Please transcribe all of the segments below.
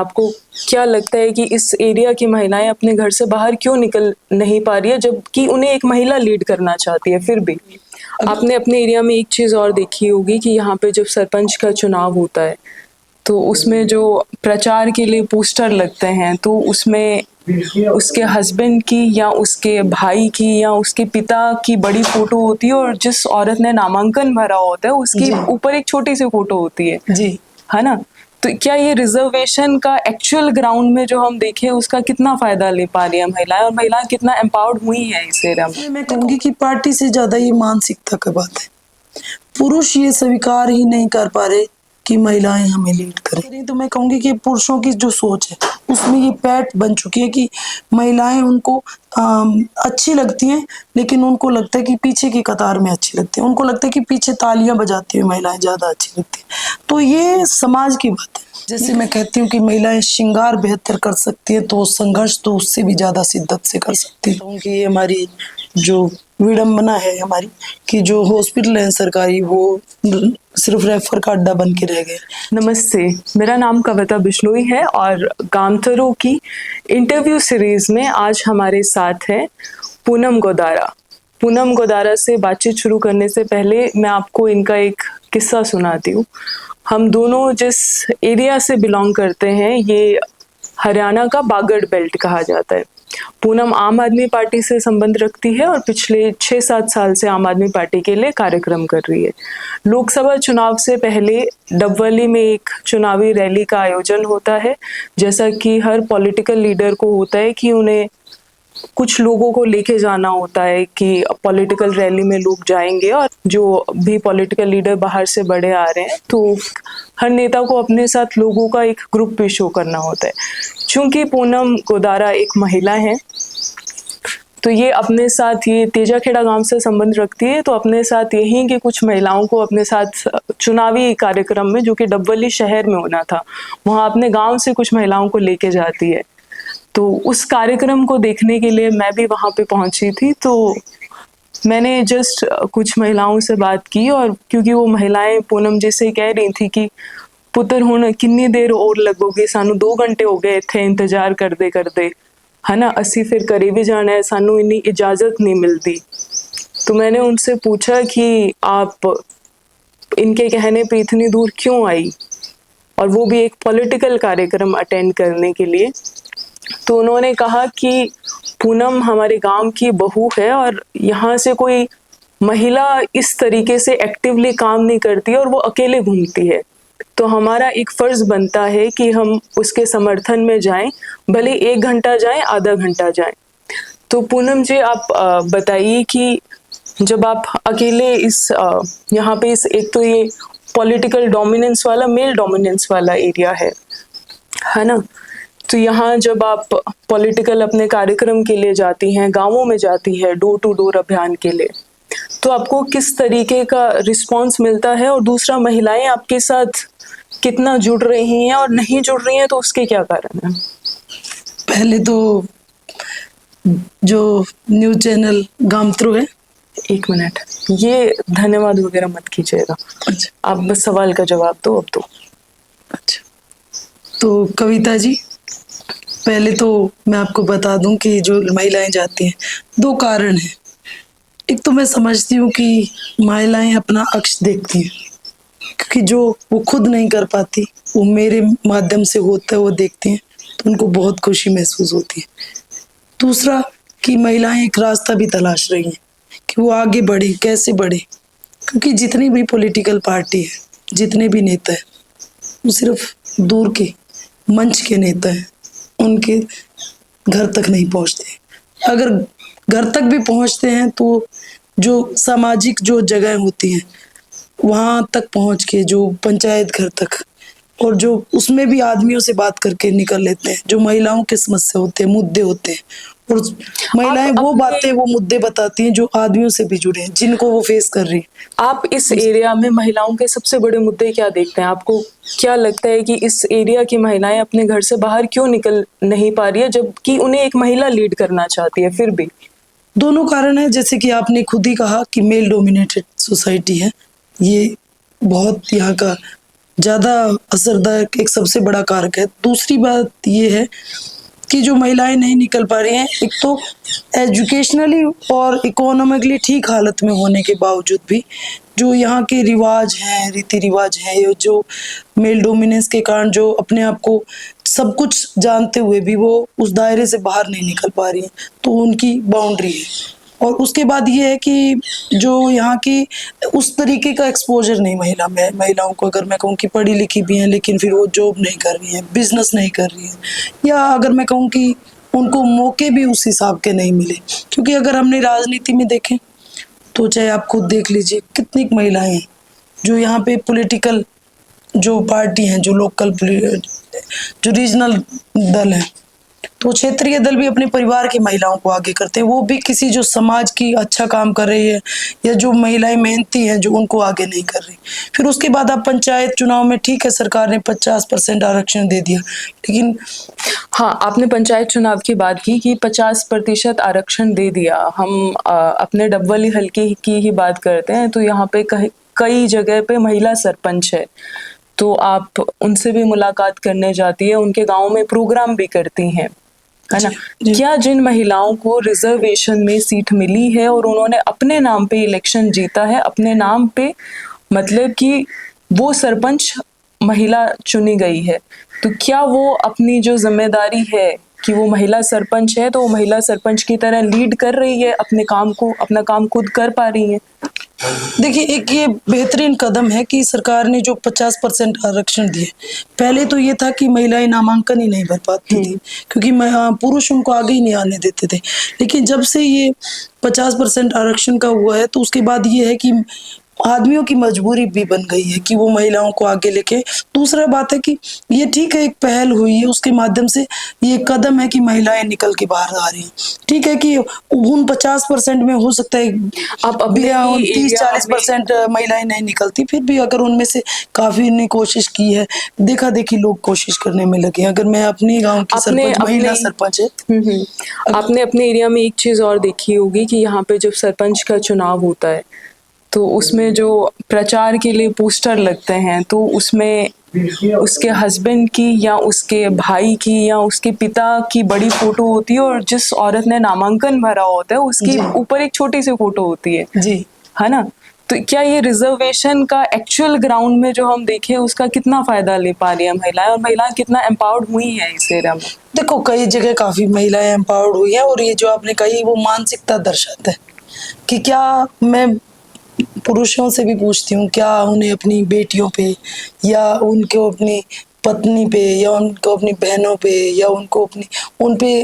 आपको क्या लगता है कि इस एरिया की महिलाएं अपने घर से बाहर क्यों निकल नहीं पा रही है, जबकि उन्हें एक महिला लीड करना चाहती है? फिर भी आपने अपने एरिया में एक चीज और देखी होगी कि यहाँ पे जब सरपंच का चुनाव होता है तो उसमें जो प्रचार के लिए पोस्टर लगते हैं तो उसमें उसके हस्बैंड की या उसके भाई की या उसके पिता की बड़ी फोटो होती है, और जिस औरत ने नामांकन भरा होता है उसके ऊपर एक छोटी सी फोटो होती है जी, है ना? तो क्या ये रिजर्वेशन का एक्चुअल ग्राउंड में जो हम देखें उसका कितना फायदा ले पा रही है महिलाएं, और महिलाएं कितना एम्पावर्ड हुई हैं इस एरिया में? मैं कहूंगी कि पार्टी से ज्यादा ये मानसिकता की बात है। पुरुष ये स्वीकार ही नहीं कर पा रहे कि महिलाएं हमें लीड करें। तो मैं कहूंगी कि पुरुषों की जो सोच है उसमें ये पैठ बन चुकी है कि महिलाएं उनको अच्छी लगती हैं, लेकिन उनको लगता है कि पीछे की कतार में अच्छी लगती है। उनको लगता है कि पीछे तालियां बजाती हुई महिलाएं ज्यादा अच्छी लगती हैं। तो ये समाज की बात है। जैसे मैं कहती हूँ कि महिलाएं श्रृंगार बेहतर कर सकती है, तो संघर्ष तो उससे भी ज्यादा शिद्दत से कर सकती है। कि ये हमारी जो विडंबना है हमारी कि जो हॉस्पिटल है सरकारी वो सिर्फ रेफर का अड्डा बन के रह गए। नमस्ते, मेरा नाम कविता बिश्नोई है और गामतरू की इंटरव्यू सीरीज में आज हमारे साथ है पूनम गोदारा। पूनम गोदारा से बातचीत शुरू करने से पहले मैं आपको इनका एक किस्सा सुनाती हूँ। हम दोनों जिस एरिया से बिलोंग करते हैं ये हरियाणा का बागड़ बेल्ट कहा जाता है। पूनम आम आदमी पार्टी से संबंध रखती है और पिछले 6-7 साल से आम आदमी पार्टी के लिए कार्यक्रम कर रही है। लोकसभा चुनाव से पहले डबवली में एक चुनावी रैली का आयोजन होता है। जैसा कि हर पॉलिटिकल लीडर को होता है कि उन्हें कुछ लोगों को लेके जाना होता है कि पॉलिटिकल रैली में लोग जाएंगे, और जो भी पॉलिटिकल लीडर बाहर से बड़े आ रहे हैं तो हर नेता को अपने साथ लोगों का एक ग्रुप भी शो करना होता है। चूंकि पूनम गोदारा एक महिला है तो ये अपने साथ, ये तेजाखेड़ा गांव से संबंध रखती है, तो अपने साथ यही कि कुछ महिलाओं को अपने साथ चुनावी कार्यक्रम में, जो कि डबवली शहर में होना था, वहां अपने गांव से कुछ महिलाओं को लेके जाती है। तो उस कार्यक्रम को देखने के लिए मैं भी वहां पे पहुंची थी। तो मैंने जस्ट कुछ महिलाओं से बात की, और क्योंकि वो महिलाएं पूनम जी से कह रही थी कि पुत्र हुण कितनी देर और लगोगे, सानू 2 घंटे हो गए इत्थे इंतजार करते करते, है ना, असी फिर करे भी जाना है, सानू इन्नी इजाजत नहीं मिलती। तो मैंने उनसे पूछा कि आप इनके कहने पे इतनी दूर क्यों आई, और वो भी एक पॉलिटिकल कार्यक्रम अटेंड करने के लिए। तो उन्होंने कहा कि पूनम हमारे गांव की बहू है और यहाँ से कोई महिला इस तरीके से एक्टिवली काम नहीं करती और वो अकेले घूमती है, तो हमारा एक फर्ज बनता है कि हम उसके समर्थन में जाएं, भले 1 घंटा जाएं, आधा घंटा जाएं। तो पूनम जी आप बताइए कि जब आप अकेले इस यहाँ पे इस, एक तो ये पॉलिटिकल डोमिनेंस वाला, मेल डोमिनेंस वाला एरिया है ना, तो यहाँ जब आप पॉलिटिकल अपने कार्यक्रम के लिए जाती हैं, गांवों में जाती है डोर टू डोर अभियान के लिए, तो आपको किस तरीके का रिस्पांस मिलता है? और दूसरा, महिलाएं आपके साथ कितना जुड़ रही हैं, और नहीं जुड़ रही हैं तो उसके क्या कारण है? पहले तो जो न्यूज चैनल गामतरू है, 1 मिनट, ये धन्यवाद वगैरह मत कीजिएगा। अच्छा, आप बस सवाल का जवाब दो अब तो। अच्छा, तो कविता जी, पहले तो मैं आपको बता दूं कि जो महिलाएं जाती हैं 2 कारण हैं। एक तो मैं समझती हूँ कि महिलाएं अपना अक्ष देखती हैं, क्योंकि जो वो खुद नहीं कर पाती वो मेरे माध्यम से होता है वो देखती हैं, तो उनको बहुत खुशी महसूस होती है। दूसरा कि महिलाएं एक रास्ता भी तलाश रही हैं कि वो आगे बढ़े, कैसे बढ़े, क्योंकि जितनी भी पॉलिटिकल पार्टी है, जितने भी नेता है, वो सिर्फ दूर के मंच के नेता हैं, उनके घर तक नहीं पहुंचते। अगर घर तक भी पहुंचते हैं तो जो सामाजिक जो जगह होती हैं वहां तक पहुंच के, जो पंचायत घर तक, और जो उसमें भी आदमियों से बात करके निकल लेते हैं, जो महिलाओं के समस्या होते हैं, मुद्दे होते हैं, और महिलाएं वो बातें, वो मुद्दे बताती हैं जो आदमियों से भी जुड़े हैं, जिनको वो फेस कर रही है। आप इस एरिया में महिलाओं के सबसे बड़े मुद्दे क्या देखते हैं? आपको क्या लगता है कि इस एरिया की महिलाएं अपने घर से बाहर क्यों निकल नहीं पा रही है, जबकि उन्हें एक महिला लीड करना चाहती है? फिर भी दोनों कारण है, जैसे कि आपने खुद ही कहा कि मेल डोमिनेटेड सोसाइटी है, ये बहुत यहाँ का ज़्यादा असरदायक एक सबसे बड़ा कारक है। दूसरी बात ये है कि जो महिलाएं नहीं निकल पा रही हैं, एक तो एजुकेशनली और इकोनॉमिकली ठीक हालत में होने के बावजूद भी जो यहाँ के रिवाज हैं, रीति रिवाज हैं, ये जो मेल डोमिनेंस के कारण जो अपने आप को सब कुछ जानते हुए भी वो उस दायरे से बाहर नहीं निकल पा रही हैं, तो उनकी बाउंड्री है। और उसके बाद ये है कि जो यहाँ की उस तरीके का एक्सपोजर नहीं महिलाओं को, अगर मैं कहूँ कि पढ़ी लिखी भी हैं लेकिन फिर वो जॉब नहीं कर रही हैं, बिजनेस नहीं कर रही हैं, या अगर मैं कहूँ कि उनको मौके भी उस हिसाब के नहीं मिले। क्योंकि अगर हमने राजनीति में देखें तो चाहे आप खुद देख लीजिए कितनी महिलाएं हैं जो यहाँ पे पॉलिटिकल जो पार्टी हैं, जो लोकल जो रीजनल दल हैं, तो क्षेत्रीय दल भी अपने परिवार की महिलाओं को आगे करते हैं, वो भी किसी जो समाज की अच्छा काम कर रही है या जो महिलाएं मेहनती हैं जो उनको आगे नहीं कर रही। फिर उसके बाद आप पंचायत चुनाव में, ठीक है सरकार ने 50% आरक्षण दे दिया, लेकिन हाँ, आपने पंचायत चुनाव की बात की कि 50% आरक्षण दे दिया। हम अपने डबवाली हल्के की ही बात करते हैं तो यहाँ पे कई जगह पे महिला सरपंच है, तो आप उनसे भी मुलाकात करने जाती है, उनके गांव में प्रोग्राम भी करती हैं, है ना। क्या जिन महिलाओं को रिजर्वेशन में सीट मिली है और उन्होंने अपने नाम पे इलेक्शन जीता है, अपने नाम पे, मतलब कि वो सरपंच महिला चुनी गई है, तो क्या वो अपनी जो जिम्मेदारी है कि वो महिला सरपंच है तो वो महिला सरपंच की तरह लीड कर रही है अपने काम को, अपना काम खुद कर पा रही है? देखिए, एक ये बेहतरीन कदम है कि सरकार ने जो 50% आरक्षण दिए। पहले तो ये था कि महिलाएं नामांकन ही नहीं भर पाती थी क्योंकि पुरुष उनको आगे ही नहीं आने देते थे। लेकिन जब से ये 50% आरक्षण का हुआ है तो उसके बाद ये है कि आदमियों की मजबूरी भी बन गई है कि वो महिलाओं को आगे लेके। दूसरा बात है कि ये ठीक है, एक पहल हुई है, उसके माध्यम से ये कदम है कि महिलाएं निकल के बाहर आ रही हैं। ठीक है कि उन 50% में हो सकता है आप अभी 30-40% महिलाएं नहीं निकलती, फिर भी अगर उनमें से काफी ने कोशिश की है, देखा देखी लोग कोशिश करने में लगे। अगर मैं अपने गाँव की सरपंच, महिला सरपंच है, आपने अपने एरिया में एक चीज और देखी होगी कि यहाँ पे जब सरपंच का चुनाव होता है तो उसमें जो प्रचार के लिए पोस्टर लगते हैं तो उसमें उसके हस्बैंड की या उसके भाई की या उसके पिता की बड़ी फोटो होती है और जिस औरत ने नामांकन भरा होता है उसकी ऊपर एक छोटी सी फोटो होती है जी, है ना। तो क्या ये रिजर्वेशन का एक्चुअल ग्राउंड में जो हम देखें उसका कितना फायदा ले पा रही है महिलाएं, और महिलाएं कितना एम्पावर्ड हुई हैं इस एरिया में? देखो, कई जगह काफी महिलाएं एम्पावर्ड हुई हैं और ये जो आपने कही वो मानसिकता दर्शाता है कि क्या मैं पुरुषों से भी पूछती हूँ, क्या उन्हें अपनी बेटियों पे या उनको अपनी पत्नी पे या उनको अपनी बहनों पे या उनको अपनी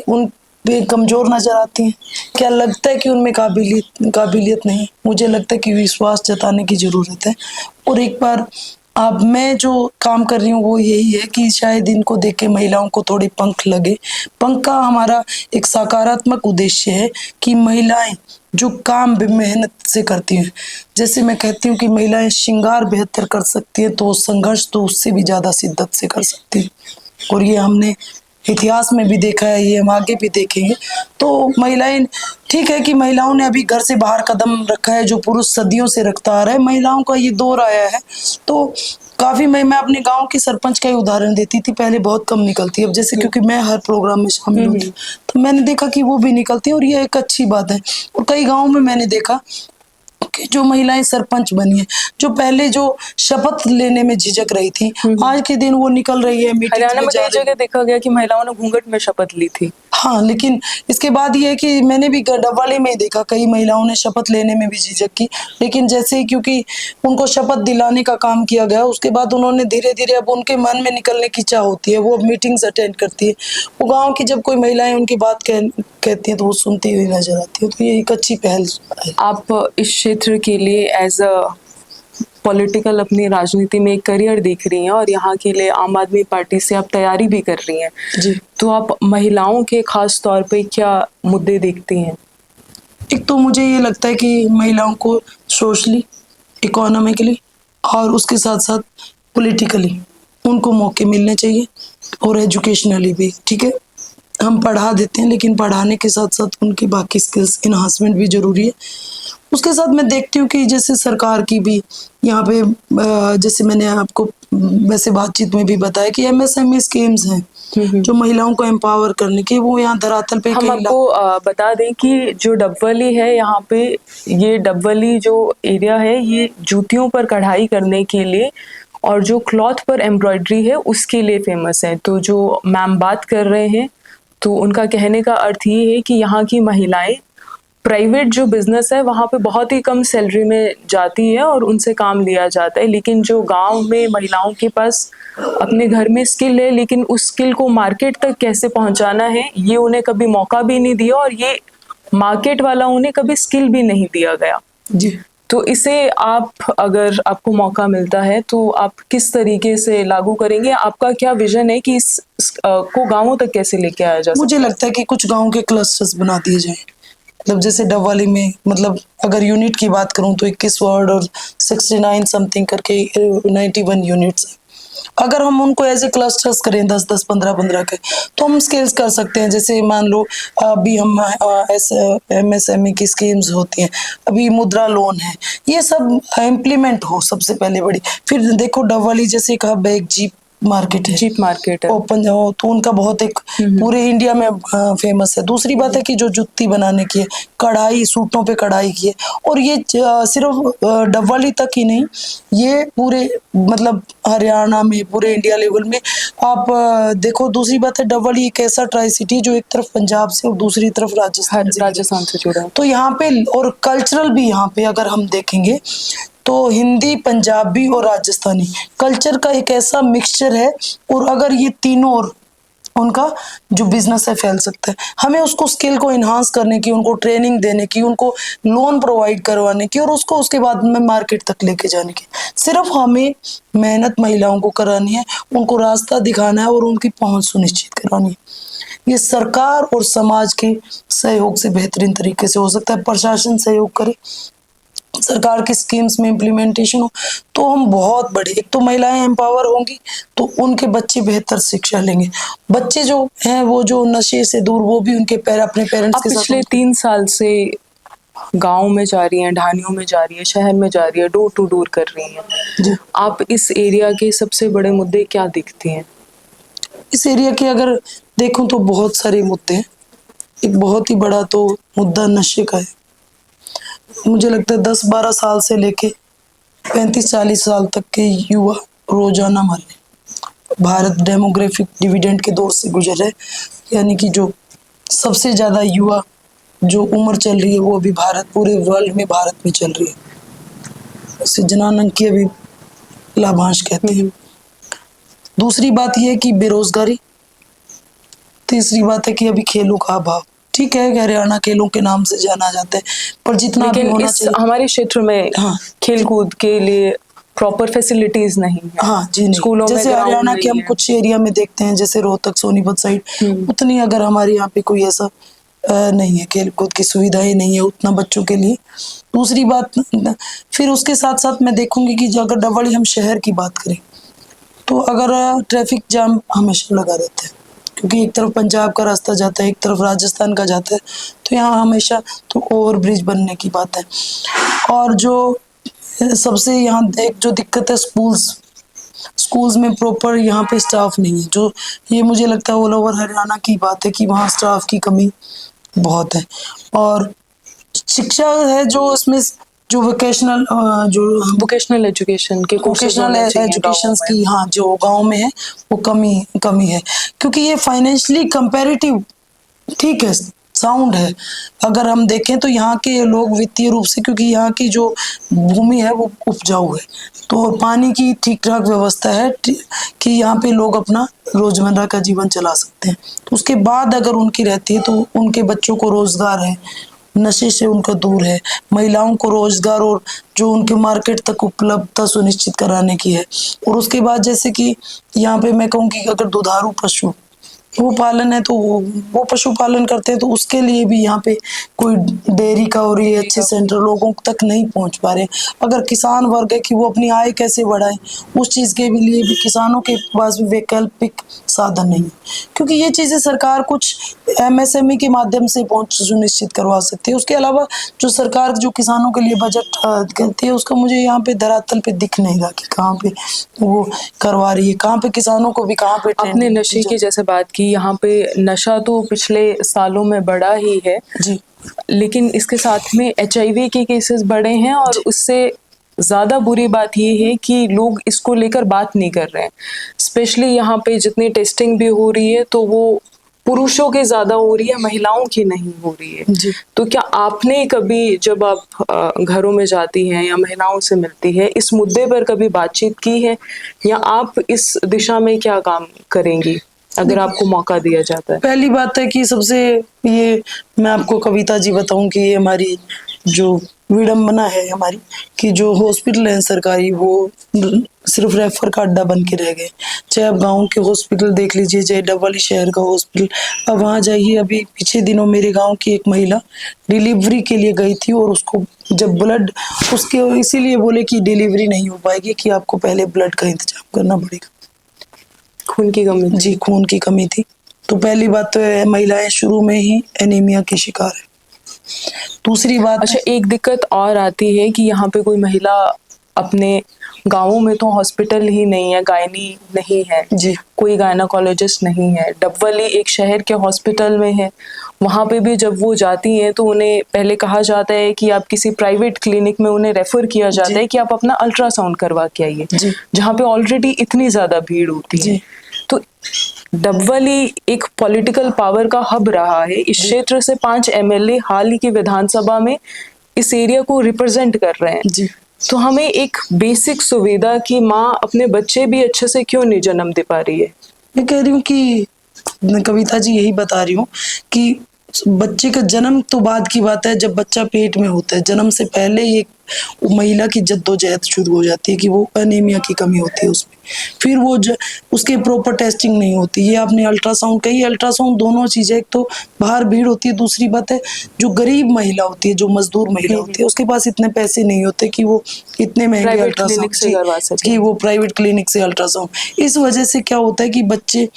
उन पे कमजोर नजर आती हैं? क्या लगता है कि उनमें काबिलियत नहीं? मुझे लगता है कि विश्वास जताने की जरूरत है। और एक बार अब मैं जो काम कर रही हूँ वो यही है कि शायद इनको देख के महिलाओं को थोड़ी पंख लगे। पंख का हमारा एक सकारात्मक उद्देश्य है कि महिलाएं जो काम मेहनत से करती हैं, जैसे मैं कहती हूँ कि महिलाएं श्रृंगार बेहतर कर सकती हैं तो संघर्ष तो उससे भी ज्यादा शिद्दत से कर सकती हैं, और ये हमने इतिहास में भी देखा है, ये हम आगे भी देखेंगे। तो महिलाएं, ठीक है कि महिलाओं ने अभी घर से बाहर कदम रखा है जो पुरुष सदियों से रखता आ रहा है, महिलाओं का ये दौर आया है। तो काफी मैं अपने गांव की सरपंच का ही उदाहरण देती थी, पहले बहुत कम निकलती, अब जैसे क्योंकि मैं हर प्रोग्राम में शामिल होती हूँ तो मैंने देखा कि वो भी निकलती है और ये एक अच्छी बात है। और कई गाँव में मैंने देखा कि जो महिलाएं सरपंच बनी है, जो पहले जो शपथ लेने में झिझक रही थी, आज के दिन वो निकल रही है मीटिंग हरियाणा में कई जगह देखा गया कि महिलाओं ने घूंघट में शपथ ली थी। हाँ, लेकिन इसके बाद ये है कि मैंने भी डबवाली में देखा कई महिलाओं ने शपथ लेने में भी झिझक की, लेकिन जैसे ही क्योंकि उनको शपथ दिलाने का काम किया गया उसके बाद उन्होंने धीरे धीरे, अब उनके मन में निकलने की चाह होती है, वो अब मीटिंग्स अटेंड करती है, वो गाँव की जब कोई महिलाएं उनकी बात कहती है तो वो सुनती हुई नजर आती है। तो ये एक अच्छी पहल है। आप इस क्षेत्र के लिए एज अ पॉलिटिकल अपनी राजनीति में एक करियर देख रही हैं और यहाँ के लिए आम आदमी पार्टी से आप तैयारी भी कर रही हैं जी, तो आप महिलाओं के खास तौर पे क्या मुद्दे देखती हैं? एक तो मुझे ये लगता है कि महिलाओं को सोशली, इकोनॉमिकली और उसके साथ साथ पॉलिटिकली उनको मौके मिलने चाहिए, और एजुकेशनली भी। ठीक है, हम पढ़ा देते हैं, लेकिन पढ़ाने के साथ साथ उनकी बाकी स्किल्स इन्हांसमेंट भी ज़रूरी है। उसके साथ मैं देखती हूँ कि जैसे सरकार की भी यहाँ पे जैसे मैंने आपको वैसे बातचीत में भी बताया कि एमएसएमई स्कीम्स हैं, जो महिलाओं को एम्पावर करने की, वो यहाँ धरातल पे हम कहीं आपको बता दें कि जो डबवली है यहाँ पे, ये डबवली जो एरिया है ये जूतियों पर कढ़ाई करने के लिए और जो क्लॉथ पर एम्ब्रॉयडरी है उसके लिए फेमस है। तो जो मैम बात कर रहे हैं तो उनका कहने का अर्थ ये है कि यहाँ की महिलाएं प्राइवेट जो बिजनेस है वहाँ पे बहुत ही कम सैलरी में जाती है और उनसे काम लिया जाता है, लेकिन जो गांव में महिलाओं के पास अपने घर में स्किल है लेकिन उस स्किल को मार्केट तक कैसे पहुंचाना है ये उन्हें कभी मौका भी नहीं दिया और ये मार्केट वाला उन्हें कभी स्किल भी नहीं दिया गया। जी। तो इसे आप, अगर आपको मौका मिलता है तो आप किस तरीके से लागू करेंगे? आपका क्या विजन है कि को गांवों तक कैसे लेके आया जा मुझे सकता लगता है कि कुछ गाँव के क्लस्टर्स बना दिए जाएँ। मतलब जैसे डबवाली में, मतलब अगर यूनिट की बात करूँ तो 21 वार्ड और 69 समथिंग करके 91 यूनिट्स हैं। अगर हम उनको ऐसे क्लस्टर्स करें 10-10, 15-15 के, तो हम स्केल्स कर सकते हैं। जैसे मान लो अभी हम ऐसे एमएसएमई की स्कीम्स होती हैं, अभी मुद्रा लोन है, ये सब इम्प्लीमेंट हो सबसे पहले बड़ी। फिर देखो डबवाली जैसे एक हब है, एक जीप मार्केट है, जीप मार्केट है। ओपन हो तो उनका बहुत एक पूरे इंडिया में फेमस है। दूसरी बात है कि जो जुत्ती बनाने की है, कढ़ाई, सूटों पे कढ़ाई की है, और ये सिर्फ डबवाली तक ही नहीं, ये पूरे मतलब हरियाणा में, पूरे इंडिया लेवल में आप देखो। दूसरी बात है डबवाली एक ऐसा ट्राई सिटी जो एक तरफ पंजाब से और दूसरी तरफ राजस्थान से राजस्थान से जुड़ा है। तो यहाँ पे और कल्चरल भी यहाँ पे अगर हम देखेंगे तो हिंदी, पंजाबी और राजस्थानी कल्चर का एक ऐसा मिक्सचर है, और अगर ये तीनों और उनका जो बिजनेस है फैल सकता है। हमें उसको स्किल को इन्हांस करने की, उनको ट्रेनिंग देने की, उनको लोन प्रोवाइड करवाने की और उसको उसके बाद में मार्केट तक लेके जाने की। सिर्फ हमें मेहनत महिलाओं को करानी है, उनको रास्ता दिखाना है और उनकी पहुंच सुनिश्चित करानी है। ये सरकार और समाज के सहयोग से बेहतरीन तरीके से हो सकता है। प्रशासन सहयोग करे, सरकार की स्कीम्स में इम्प्लीमेंटेशन हो, तो हम बहुत बड़े, एक तो महिलाएं एम्पावर होंगी तो उनके बच्चे बेहतर शिक्षा लेंगे। बच्चे जो हैं वो जो नशे से दूर, वो भी उनके अपने पेरेंट्स आप के साथ। पिछले 3 साल से गांव में जा रही हैं, ढानियों में जा रही है, शहर में जा रही है, डोर टू डोर कर रही हैं। जी। आप इस एरिया के सबसे बड़े मुद्दे क्या दिखते हैं? इस एरिया के अगर देखूं तो बहुत सारे मुद्दे हैं। एक बहुत ही बड़ा तो मुद्दा नशे का है। मुझे लगता है 10-12 साल से लेके 35-40 साल तक के युवा रोजाना मर रहे। भारत डेमोग्राफिक डिविडेंड के दौर से गुजर रहा है, यानी कि जो सबसे ज्यादा युवा जो उम्र चल रही है वो अभी भारत, पूरे वर्ल्ड में भारत में चल रही है। उसे जननांग की अभी लाभांश कहते हैं। दूसरी बात यह है कि बेरोजगारी। तीसरी बात है कि अभी खेलों का अभाव। ठीक है, हरियाणा खेलों के नाम से जाना जाता है, पर जितना भी होना चाहिए हमारे क्षेत्र में हाँ, खेलकूद के लिए प्रॉपर फैसिलिटीज नहीं है। हाँ जी, नहीं। स्कूलों जैसे में हरियाणा के हम कुछ एरिया में देखते हैं, जैसे रोहतक, सोनीपत साइड, उतनी अगर हमारे यहाँ पे कोई ऐसा नहीं है, खेलकूद की सुविधाएं नहीं है उतना बच्चों के लिए। दूसरी बात, फिर उसके साथ साथ मैं देखूंगी कि अगर डबवाली हम शहर की बात करें तो अगर ट्रैफिक जाम हमेशा लगा रहता है, क्योंकि एक तरफ पंजाब का रास्ता जाता है, एक तरफ राजस्थान का जाता है, तो यहाँ हमेशा तो ओवर ब्रिज बनने की बात है। और जो सबसे यहाँ एक जो दिक्कत है, स्कूल्स में प्रॉपर यहाँ पे स्टाफ नहीं है। जो ये मुझे लगता है ऑल ओवर हरियाणा की बात है कि वहाँ स्टाफ की कमी बहुत है। और शिक्षा है जो इसमें जो वोकेशनल एजुकेशन के वोकेशनल एजुकेशन की, हाँ, जो गांव में है वो कमी है, क्योंकि ये फाइनेंशियली कंपैरेटिव ठीक है, साउंड है। अगर हम देखें तो यहाँ के लोग वित्तीय रूप से, क्योंकि यहाँ की जो भूमि है वो उपजाऊ है, तो पानी की ठीक ठाक व्यवस्था है कि यहाँ पे लोग अपना रोजमर्रा का जीवन चला सकते हैं। तो उसके बाद अगर उनकी रहती है तो उनके बच्चों को रोजगार है, नशे से उनका दूर है, महिलाओं को रोजगार और जो उनके मार्केट तक उपलब्धता सुनिश्चित कराने की है। और उसके बाद जैसे कि यहाँ पे मैं कहूँ कि अगर दुधारू पशु वो पालन है तो वो पशुपालन करते हैं, तो उसके लिए भी यहाँ पे कोई डेयरी का और ये अच्छे सेंटर लोगों तक नहीं पहुंच पा रहे। अगर किसान वर्ग है कि वो अपनी आय कैसे बढ़ाए, उस चीज़ के भी लिए भी किसानों के पास भी वैकल्पिक साधन नहीं है, क्योंकि ये चीज़ें सरकार कुछ एमएसएमई के माध्यम से पहुंच सुनिश्चित करवा सकती है। उसके अलावा जो सरकार जो किसानों के लिए बजट करती है, उसका मुझे यहाँ पे धरातल पे दिख नहीं रहा कि कहाँ पे वो करवा रही है, कहाँ पे किसानों को भी कहाँ पे आपने ट्रेनिंग नशे की जैसे बात की, यहाँ पे नशा तो पिछले सालों में बढ़ा ही है, जी लेकिन इसके साथ में एचआईवी के केसेस बढ़े हैं और उससे ज़्यादा बुरी बात ये है कि लोग इसको लेकर बात नहीं कर रहे हैं। स्पेशली यहाँ पे जितनी टेस्टिंग भी हो रही है तो वो पुरुषों के ज़्यादा हो रही है, महिलाओं की नहीं हो रही है। जी तो क्या आपने कभी जब आप घरों में जाती हैं या महिलाओं से मिलती है, इस मुद्दे पर कभी बातचीत की है, या आप इस दिशा में क्या काम करेंगी अगर आपको मौका दिया जाता है? पहली बात है कि सबसे ये मैं आपको कविता जी बताऊं कि ये हमारी जो विडंबना है हमारी कि जो हॉस्पिटल है सरकारी वो सिर्फ रेफर का अड्डा बन के रह गए। चाहे आप गांव के हॉस्पिटल देख लीजिए, चाहे डबवाली शहर का हॉस्पिटल, अब वहाँ जाइए। अभी पीछे दिनों मेरे गांव की एक महिला डिलीवरी के लिए गई थी और उसको जब ब्लड उसके इसीलिए बोले कि डिलीवरी नहीं हो पाएगी कि आपको पहले ब्लड का इंतजाम करना पड़ेगा। खून की कमी? जी खून की कमी थी। तो पहली बात तो है महिलाएं शुरू में ही एनीमिया की शिकार है। दूसरी बात अच्छा, एक दिक्कत और आती है कि यहाँ पे कोई महिला, अपने गांवों में तो हॉस्पिटल ही नहीं है, गायनी नहीं है जी कोई गायनाकोलॉजिस्ट नहीं है। डबवाली एक शहर के हॉस्पिटल में है, वहाँ पे भी जब वो जाती हैं तो उन्हें पहले कहा जाता है कि आप किसी प्राइवेट क्लिनिक में, उन्हें रेफर किया जाता है कि आप अपना अल्ट्रासाउंड करवा के आइए, जी जहाँ पे ऑलरेडी इतनी ज्यादा भीड़ होती है। जी तो डबवाली एक पॉलिटिकल पावर का हब रहा है। इस क्षेत्र से 5 एमएलए हाल ही की विधानसभा में इस एरिया को रिप्रेजेंट कर रहे हैं। जी तो हमें एक बेसिक सुविधा की माँ अपने बच्चे भी अच्छे से क्यों नहीं जन्म दे पा रही है? मैं कह रही हूँ कि मैं कविता जी यही बता रही हूँ कि बच्चे का जन्म तो बाद की बात है, जब बच्चा पेट में होता है जन्म से पहले ही एक महिला की जद्दोजहद शुरू हो जाती है कि वो एनीमिया की कमी होती है उसमें। फिर वो उसके प्रॉपर टेस्टिंग नहीं होती। ये आपने अल्ट्रासाउंड कही, अल्ट्रासाउंड दोनों चीजें, एक तो बाहर भीड़ होती है, दूसरी बात है जो गरीब महिला होती है, जो मजदूर महिला होती है, उसके पास इतने पैसे नहीं होते कि वो इतने महंगे प्राइवेट अल्ट्रासाउंड क्लिनिक से करवा सके। कि वो प्राइवेट क्लिनिक से अल्ट्रासाउंड। इस वजह से क्या होता है कि बच्चे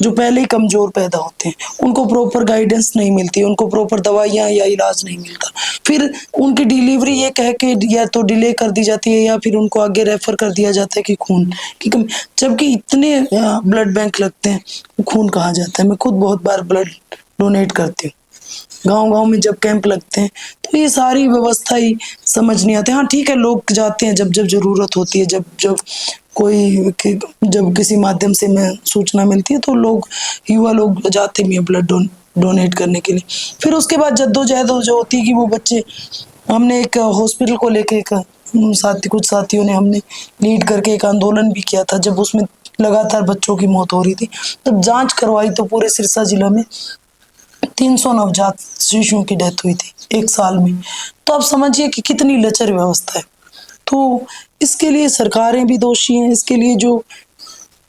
जो पहले ही कमजोर पैदा होते हैं उनको प्रॉपर गाइडेंस नहीं मिलती, उनको प्रॉपर दवाइयाँ या इलाज नहीं मिलता। फिर उनकी डिलीवरी ये कह के या तो डिले कर दी जाती है या फिर उनको आगे रेफर कर दिया जाता है कि खून की कमी, जबकि इतने ब्लड बैंक लगते हैं, खून कहाँ जाता है। मैं खुद बहुत बार ब्लड डोनेट करती हूँ गांव-गांव में जब कैंप लगते हैं, तो ये सारी व्यवस्था ही समझ नहीं आती। हाँ ठीक है, लोग जाते हैं जब जब जरूरत होती है, जब जब जब किसी माध्यम से मैं सूचना मिलती है तो लोग, युवा लोग जाते भी हैं ब्लड डोनेट करने के लिए। फिर उसके बाद जद्दोजहद जो होती है कि वो बच्चे, हमने एक हॉस्पिटल को लेके एक कुछ साथियों ने हमने लीड करके एक आंदोलन भी किया था, जब उसमें लगातार बच्चों की मौत हो रही थी। तब जांच करवाई तो पूरे सिरसा जिला में 300 नवजात शिशुओं की डेथ हुई थी 1 साल में। तो आप समझिए कि कितनी लचर व्यवस्था है। तो इसके लिए सरकारें भी दोषी हैं, इसके लिए जो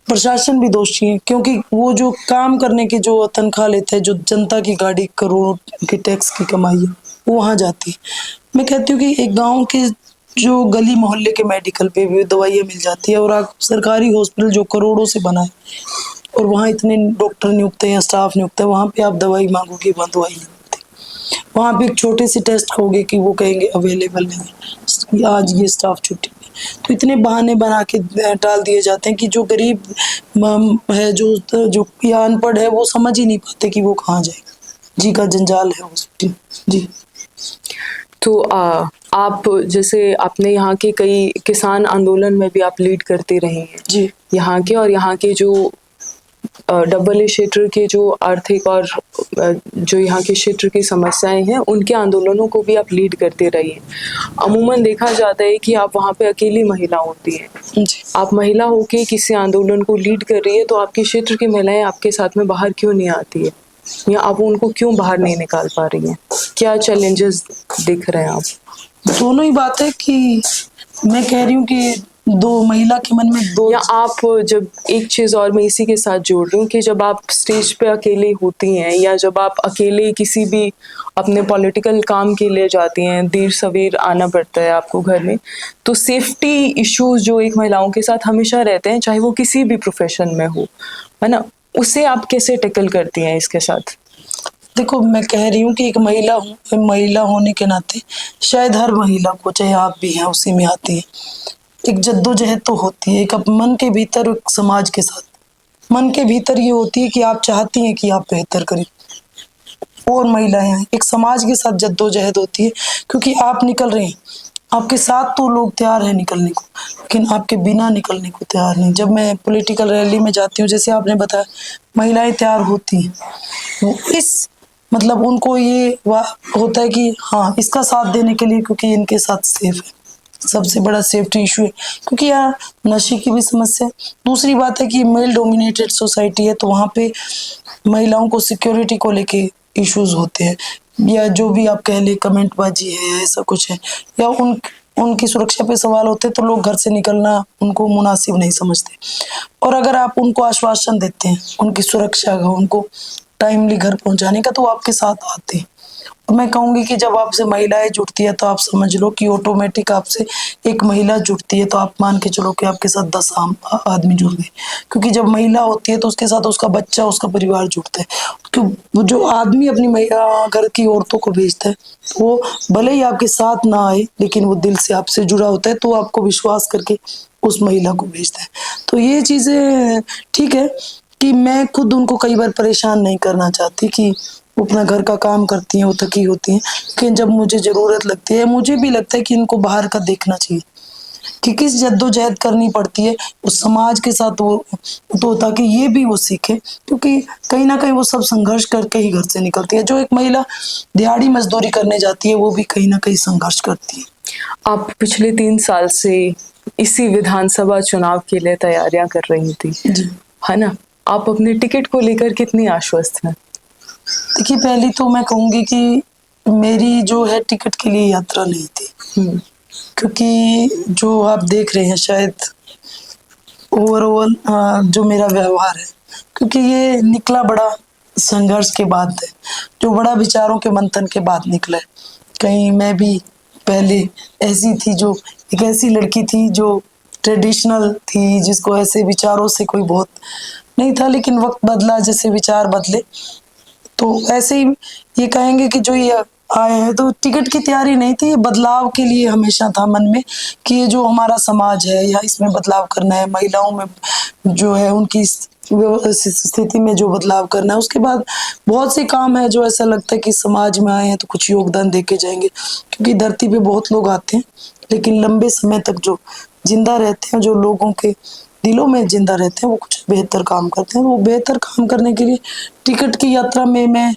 प्रशासन भी दोषी है, क्योंकि वो जो काम करने की जो तनख्वाह लेते हैं, जो जनता की गाड़ी करोड़ों के टैक्स की कमाई है, वो वहाँ जाती है। मैं कहती हूँ कि एक गांव के जो गली मोहल्ले के मेडिकल पे भी दवाइयाँ मिल जाती है, और सरकारी हॉस्पिटल जो करोड़ों से बना है और वहाँ इतने डॉक्टर नियुक्त है या स्टाफ नियुक्त है, वहाँ पे आप दवाई मांगोगे वहाँ दवाई नहीं मिलती। वहाँ पे एक छोटे से टेस्ट होगे कि वो कहेंगे अवेलेबल नहीं, आज ये स्टाफ छुट्टी। तो इतने बहाने बना के टाल दिए जाते हैं कि जो गरीब है, जो या अनपढ़ है, वो समझ ही नहीं पाते कि वो कहाँ जाएगा। जी का जंजाल है हॉस्पिटल। जी तो आप जैसे आपने यहाँ के कई किसान आंदोलन में भी आप लीड करते रहे हैं जी यहाँ के, और यहाँ के जो डबवाली क्षेत्र के जो आर्थिक और जो यहाँ के क्षेत्र की समस्याएं हैं, उनके आंदोलनों को भी आप लीड करते रहिए। अमूमन देखा जाता है कि आप वहाँ पे अकेली महिला होती हैं। जी आप महिला होके किसी आंदोलन को लीड कर रही है तो आपके क्षेत्र की महिलाएं आपके साथ में बाहर क्यों नहीं आती है, या आप उनको क्यों बाहर नहीं निकाल पा रही हैं? क्या चैलेंजेस दिख रहे हैं आप? दोनों ही बात है कि मैं कह रही हूँ कि दो महिला के मन में दो या आप जब एक चीज और मैं इसी के साथ जोड़ रही हूँ कि जब आप स्टेज पे अकेले होती हैं या जब आप अकेले किसी भी अपने पॉलिटिकल काम के लिए जाती हैं, देर सवेर आना पड़ता है आपको घर में, तो सेफ्टी इश्यूज जो एक महिलाओं के साथ हमेशा रहते हैं, चाहे वो किसी भी प्रोफेशन में हो, है ना, उसे आप कैसे टैकल करती हैं इसके साथ? देखो, मैं कह रही हूँ कि एक महिला हूँ, महिला होने के नाते शायद हर महिला को, चाहे आप भी हैं, उसी में आती है एक जद्दोजहद तो होती है। एक मन के भीतर, एक समाज के साथ मन के भीतर ये होती है कि आप चाहती हैं कि आप बेहतर करें, और महिलाएं हैं, एक समाज के साथ जद्दोजहद होती है, क्योंकि आप निकल रहे हैं, आपके साथ तो लोग तैयार हैं निकलने को, लेकिन आपके बिना निकलने को तैयार नहीं। जब मैं पॉलिटिकल रैली में जाती हूँ, जैसे आपने बताया, महिलाएं तैयार होती हैं, वो इस मतलब उनको ये होता है कि हाँ, इसका साथ देने के लिए, क्योंकि इनके साथ सेफ है। सबसे बड़ा सेफ्टी इशू है, क्योंकि यार नशे की भी समस्या है। दूसरी बात है कि मेल डोमिनेटेड सोसाइटी है, तो वहाँ पे महिलाओं को सिक्योरिटी को लेके इश्यूज होते हैं, या जो भी आप कह ले कमेंटबाजी है, ऐसा कुछ है, या उनकी सुरक्षा पे सवाल होते हैं, तो लोग घर से निकलना उनको मुनासिब नहीं समझते। और अगर आप उनको आश्वासन देते हैं उनकी सुरक्षा का, उनको टाइमली घर पहुंचाने का, तो वो आपके साथ आते हैं। और मैं कहूंगी कि जब आपसे महिलाएं जुड़ती है, तो आप समझ लो कि ऑटोमेटिक आपसे एक महिला जुड़ती है, तो आप मान के चलो कि आपके साथ 10 आदमी जुड़ गए, क्योंकि जब महिला होती है तो उसके साथ उसका बच्चा, उसका परिवार जुड़ता है। क्यों जो आदमी अपनी घर की औरतों को भेजता है, तो वो भले ही आपके साथ ना आए, लेकिन वो दिल से आपसे जुड़ा होता है, तो आपको विश्वास करके उस महिला को भेजता है। तो ये चीजें ठीक है कि मैं खुद उनको कई बार परेशान नहीं करना चाहती, कि वो अपना घर का काम करती हैं, वो थकी होती हैं, लेकिन जब मुझे जरूरत लगती है, मुझे भी लगता है कि इनको बाहर का देखना चाहिए कि किस जद्दोजहद करनी पड़ती है उस समाज के साथ, वो तो ताकि ये भी वो सीखे, क्योंकि कहीं ना कहीं वो सब संघर्ष करके ही घर से निकलती है। जो एक महिला दिहाड़ी मजदूरी करने जाती है, वो भी कहीं ना कहीं संघर्ष करती है। आप पिछले 3 साल से इसी विधानसभा चुनाव के लिए तैयारियां कर रही थी, जी, है ना, आप अपने टिकट को लेकर कितनी आश्वस्त हैं? देखिए, पहली तो मैं कहूंगी कि मेरी जो है टिकट के लिए यात्रा नहीं थी, क्योंकि जो आप देख रहे हैं शायद ओवरऑल जो मेरा व्यवहार है, क्योंकि ये निकला बड़ा संघर्ष के बाद है, जो बड़ा विचारों के मंथन के बाद निकला है। कहीं मैं भी पहले ऐसी थी, जो एक ऐसी लड़की थी जो ट्रेडिशनल थी, जिसको ऐसे विचारों से कोई बहुत नहीं था, लेकिन वक्त बदला, जैसे विचार बदले, तो ऐसे ही ये कहेंगे कि जो ये आए हैं, तो टिकट की तैयारी नहीं थी, ये बदलाव के लिए हमेशा था मन में, कि ये जो हमारा समाज है, या इसमें बदलाव करना है, महिलाओं में जो है उनकी स्थिति में जो बदलाव करना है। उसके बाद बहुत से काम है जो ऐसा लगता है कि समाज में आए हैं तो कुछ योगदान दे के जाएंगे, क्योंकि धरती पे बहुत लोग आते हैं, लेकिन लंबे समय तक जो जिंदा रहते हैं, जो लोगों के दिलों में जिंदा रहते हैं, वो कुछ बेहतर काम करते हैं। वो बेहतर काम करने के लिए टिकट की यात्रा में मैं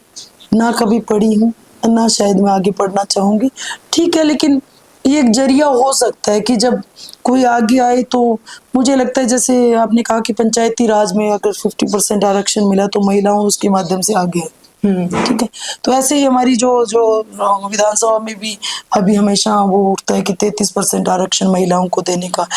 ना कभी पढ़ी हूँ, ना शायद मैं आगे पढ़ना चाहूंगी, ठीक है, लेकिन ये एक जरिया हो सकता है कि जब कोई आगे आए, तो मुझे लगता है, जैसे आपने कहा कि पंचायती राज में अगर 50% आरक्षण मिला, तो महिलाओं उसके माध्यम से आगे है, ठीक है। तो ऐसे ही हमारी जो जो विधानसभा में भी अभी हमेशा वो उठता है कि 33% आरक्षण महिलाओं को देने का,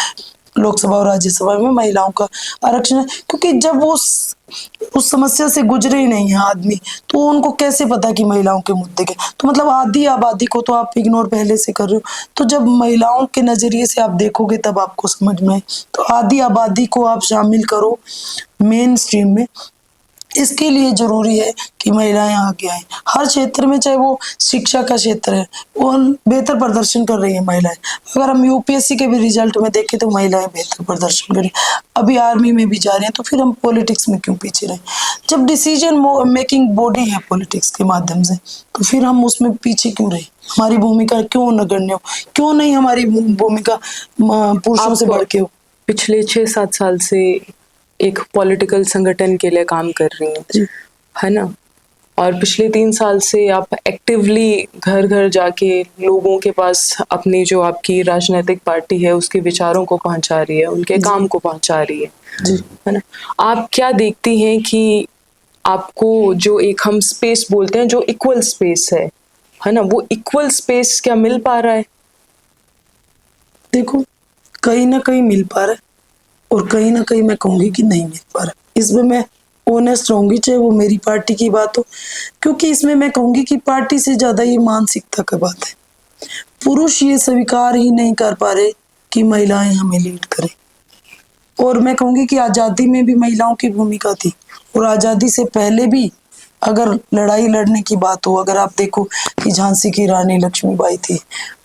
लोकसभा और राज्यसभा में महिलाओं का आरक्षण है, क्योंकि जब वो उस समस्या से गुजरे ही नहीं है आदमी, तो उनको कैसे पता कि महिलाओं के मुद्दे के, तो मतलब आधी आबादी को तो आप इग्नोर पहले से कर रहे हो, तो जब महिलाओं के नजरिए से आप देखोगे, तब आपको समझ में आए। तो आधी आबादी को आप शामिल करो मेन स्ट्रीम में, इसके लिए जरूरी है कि महिलाएं आगे आए हर क्षेत्र में, चाहे वो शिक्षा का क्षेत्र है, वो बेहतर प्रदर्शन कर रही है महिलाएं। अगर हम यूपीएससी के भी रिजल्ट में देखें, तो महिलाएं बेहतर प्रदर्शन करी, अभी आर्मी में भी जा रही हैं, तो फिर हम पॉलिटिक्स में क्यों पीछे रहे? जब डिसीजन मेकिंग बॉडी है पॉलिटिक्स के माध्यम से, तो फिर हम उसमें पीछे क्यों रहे? हमारी भूमिका क्यों नगण्य हो? क्यों नहीं हमारी भूमिका पुरुषों से बढ़ के हो? पिछले 6-7 साल से एक पॉलिटिकल संगठन के लिए काम कर रही हैं, है ना, और पिछले 3 साल से आप एक्टिवली घर घर जाके लोगों के पास अपनी जो आपकी राजनीतिक पार्टी है उसके विचारों को पहुंचा रही है, उनके काम को पहुंचा रही है ना। आप क्या देखती हैं कि आपको जो एक हम स्पेस बोलते हैं, जो इक्वल स्पेस है ना, वो इक्वल स्पेस क्या मिल पा रहा है? देखो, कहीं ना कहीं मिल पा रहा है और कहीं ना कहीं मैं कहूँगी कि नहीं मिल पा रहा। इसमें मैं ऑनेस्ट रहूंगी, चाहे वो मेरी पार्टी की बात हो, क्योंकि इसमें मैं कहूँगी कि पार्टी से ज़्यादा ये मानसिकता की बात है। पुरुष ये स्वीकार ही नहीं कर पा रहे कि महिलाएं हमें लीड करें। और मैं कहूँगी कि आज़ादी में भी महिलाओं की भूमिका थी, और आज़ादी से पहले भी अगर लड़ाई लड़ने की बात हो, अगर आप देखो कि झांसी की रानी लक्ष्मीबाई थी,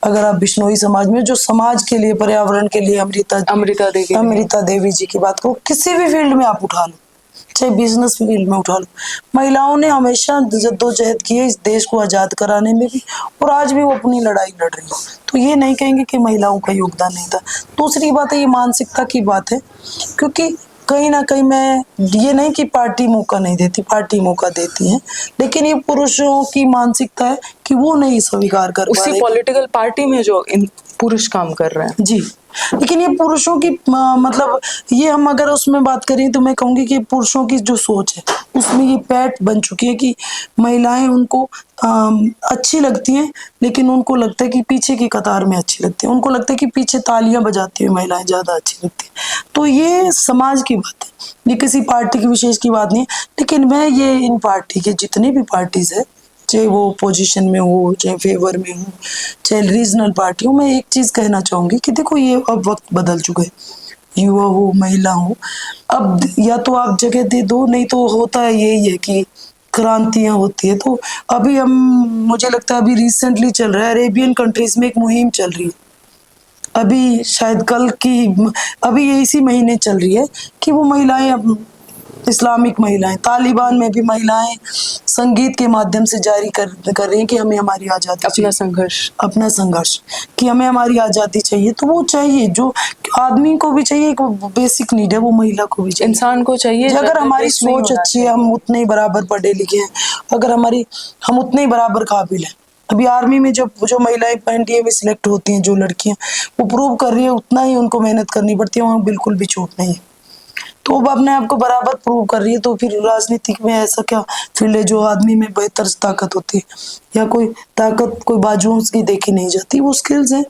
अगर आप बिश्नोई समाज में जो समाज के लिए, पर्यावरण के लिए अमृता देवी जी की बात करो, किसी भी फील्ड में आप उठा लो, चाहे बिजनेस फील्ड में उठा लो, महिलाओं ने हमेशा जद्दोजहद की है इस देश को आजाद कराने में भी, और आज भी वो अपनी लड़ाई लड़ रही है। तो ये नहीं कहेंगे कि महिलाओं का योगदान नहीं था। दूसरी बात है, ये मानसिकता की बात है, क्योंकि कहीं ना कहीं मैं ये नहीं कि पार्टी मौका नहीं देती, पार्टी मौका देती है, लेकिन ये पुरुषों की मानसिकता है कि वो नहीं स्वीकार कर पा उसी रहे। पॉलिटिकल पार्टी में जो इन पुरुष काम कर रहे हैं जी, लेकिन ये पुरुषों की मतलब ये हम अगर उसमें बात करें तो मैं कहूँगी कि पुरुषों की जो सोच है उसमें ये पैठ बन चुकी है कि महिलाएं उनको अच्छी लगती हैं, लेकिन उनको लगता है कि पीछे की कतार में अच्छी लगती है, उनको लगता है कि पीछे तालियां बजाती हुई महिलाएं ज़्यादा अच्छी लगती हैं। तो ये समाज की बात है, ये किसी पार्टी की विशेष की बात नहीं है। लेकिन मैं ये इन पार्टी के जितने भी पार्टीज है, चाहे वो पोजीशन में हो, चाहे फेवर में हो, चाहे रीजनल पार्टी हो, मैं एक चीज कहना चाहूंगी कि देखो ये अब वक्त बदल चुका है, युवा हो महिला हो, अब या तो आप जगह दे दो, नहीं तो होता है यही है कि क्रांतियां होती है। तो अभी हम, मुझे लगता है अभी रिसेंटली चल रहा है, अरेबियन कंट्रीज में एक मुहिम चल रही है, अभी शायद कल की, अभी ये इसी महीने चल रही है कि वो महिलाएं, इस्लामिक महिलाएं, तालिबान में भी महिलाएं संगीत के माध्यम से जारी कर रही हैं कि हमें हमारी आज़ादी, अपना संघर्ष कि हमें हमारी आज़ादी चाहिए। तो वो चाहिए, जो आदमी को भी चाहिए, एक बेसिक नीड है, वो महिला को भी चाहिए, इंसान को चाहिए। अगर हमारी सोच अच्छी है, हम उतने ही बराबर पढ़े लिखे हैं, अगर हम उतने ही बराबर काबिल हैं। अभी आर्मी में जो महिलाएं एनडीए में सिलेक्ट होती हैं, जो लड़कियां, वो प्रूव कर रही है उतना ही उनको मेहनत करनी पड़ती है, वहाँ बिल्कुल भी छूट नहीं है। तो वो अपने आप को बराबर प्रूव कर रही है। तो फिर राजनीतिक में ऐसा क्या फील्ड है जो आदमी में बेहतर ताकत होती है, या कोई ताकत कोई बाजुओं की देखी नहीं जाती, वो स्किल्स है।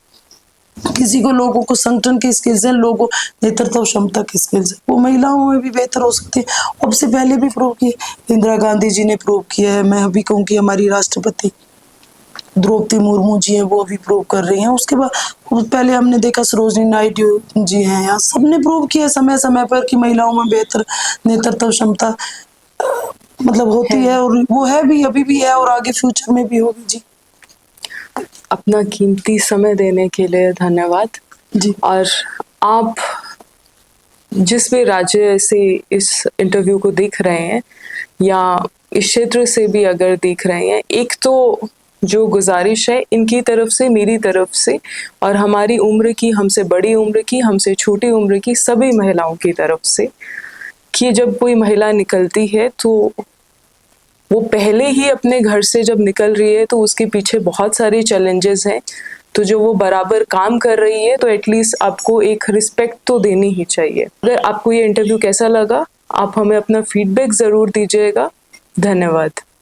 किसी को लोगों को संगठन की स्किल्स है, लोगों नेतृत्व क्षमता की स्किल्स है, वो महिलाओं में भी बेहतर हो सकती है। अब से पहले भी प्रूव किए, इंदिरा गांधी जी ने प्रूव किया है, मैं अभी कहूँ कि हमारी राष्ट्रपति द्रौपदी मुर्मू जी हैं, वो अभी प्रूव कर रही हैं। उसके बाद पहले हमने देखा सरोजिनी नायडू जी हैं, यहाँ सबने प्रूव किया समय समय पर कि महिलाओं में बेहतर नेतृत्व क्षमता मतलब होती है, और वो है भी, अभी भी है, और आगे फ्यूचर में भी होगी। जी, अपना कीमती समय देने के लिए धन्यवाद जी। और आप जिस भी राज्य से इस इंटरव्यू को देख रहे हैं या इस क्षेत्र से भी अगर देख रहे हैं, एक तो जो गुजारिश है इनकी तरफ से, मेरी तरफ से, और हमारी उम्र की, हमसे बड़ी उम्र की, हमसे छोटी उम्र की सभी महिलाओं की तरफ से, कि जब कोई महिला निकलती है तो वो पहले ही अपने घर से जब निकल रही है तो उसके पीछे बहुत सारे चैलेंजेस हैं। तो जो वो बराबर काम कर रही है तो एटलीस्ट आपको एक रिस्पेक्ट तो देनी ही चाहिए। अगर आपको ये इंटरव्यू कैसा लगा, आप हमें अपना फीडबैक ज़रूर दीजिएगा। धन्यवाद।